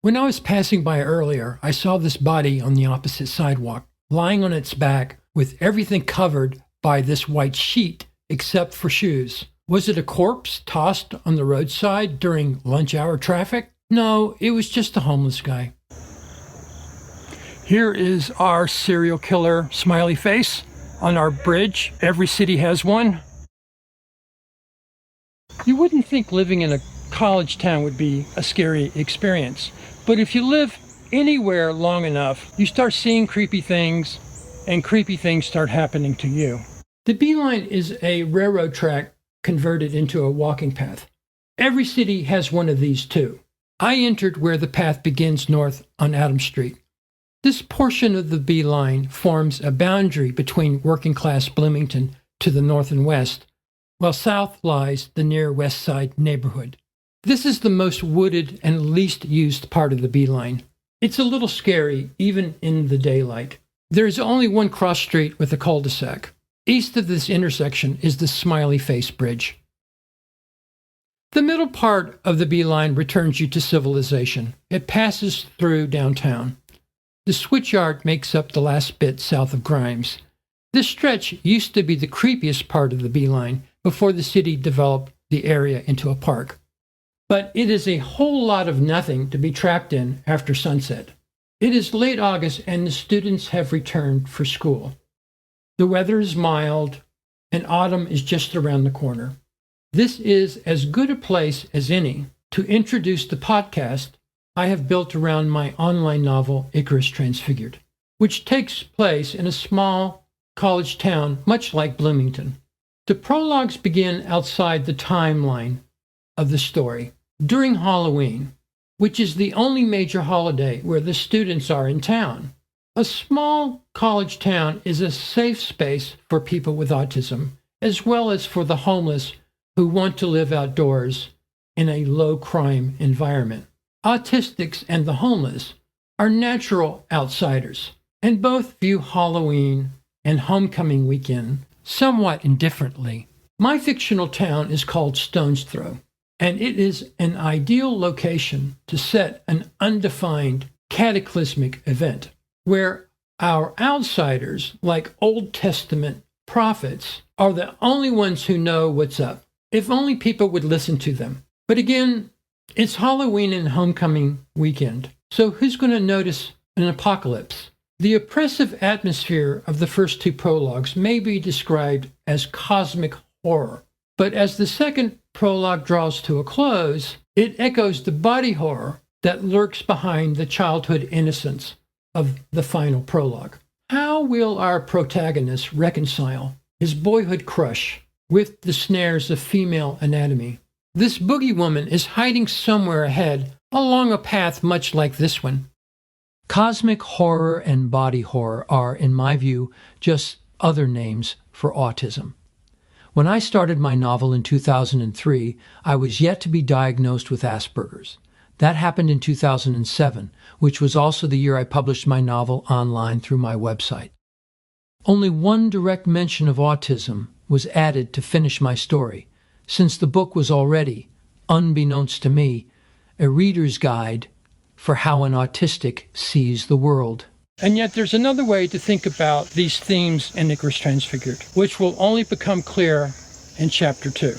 When I was passing by earlier, I saw this body on the opposite sidewalk, lying on its back with everything covered by this white sheet except for shoes. Was it a corpse tossed on the roadside during lunch hour traffic? No, it was just a homeless guy. Here is our serial killer smiley face on our bridge. Every city has one. You wouldn't think living in a college town would be a scary experience, but if you live anywhere long enough, you start seeing creepy things, and creepy things start happening to you. The Beeline is a railroad track converted into a walking path. Every city has one of these too. I entered where the path begins north on Adams Street. This portion of the Beeline forms a boundary between working-class Bloomington to the north and west, while south lies the near West Side neighborhood. This is the most wooded and least used part of the Beeline. It's a little scary, even in the daylight. There is only one cross street with a cul-de-sac. East of this intersection is the Smiley Face Bridge. The middle part of the Beeline returns you to civilization. It passes through downtown. The switchyard makes up the last bit south of Grimes. This stretch used to be the creepiest part of the Beeline before the city developed the area into a park. But it is a whole lot of nothing to be trapped in after sunset. It is late August and the students have returned for school. The weather is mild and autumn is just around the corner. This is as good a place as any to introduce the podcast I have built around my online novel, Icarus Transfigured, which takes place in a small college town much like Bloomington. The prologues begin outside the timeline of the story, during Halloween, which is the only major holiday where the students are in town. A small college town is a safe space for people with autism, as well as for the homeless who want to live outdoors in a low-crime environment. Autistics and the homeless are natural outsiders, and both view Halloween and homecoming weekend somewhat indifferently. My fictional town is called Stone's Throw, and it is an ideal location to set an undefined cataclysmic event, where our outsiders, like Old Testament prophets, are the only ones who know what's up. If only people would listen to them. But again, it's Halloween and homecoming weekend, so who's going to notice an apocalypse? The oppressive atmosphere of the first two prologues may be described as cosmic horror, but as the second prologue draws to a close, it echoes the body horror that lurks behind the childhood innocence of the final prologue. How will our protagonist reconcile his boyhood crush with the snares of female anatomy? This boogie woman is hiding somewhere ahead along a path much like this one. Cosmic horror and body horror are, in my view, just other names for autism. When I started my novel in 2003, I was yet to be diagnosed with Asperger's. That happened in 2007, which was also the year I published my novel online through my website. Only one direct mention of autism was added to finish my story, since the book was already, unbeknownst to me, a reader's guide for how an autistic sees the world. And yet there's another way to think about these themes in Icarus Transfigured, which will only become clear in Chapter 2.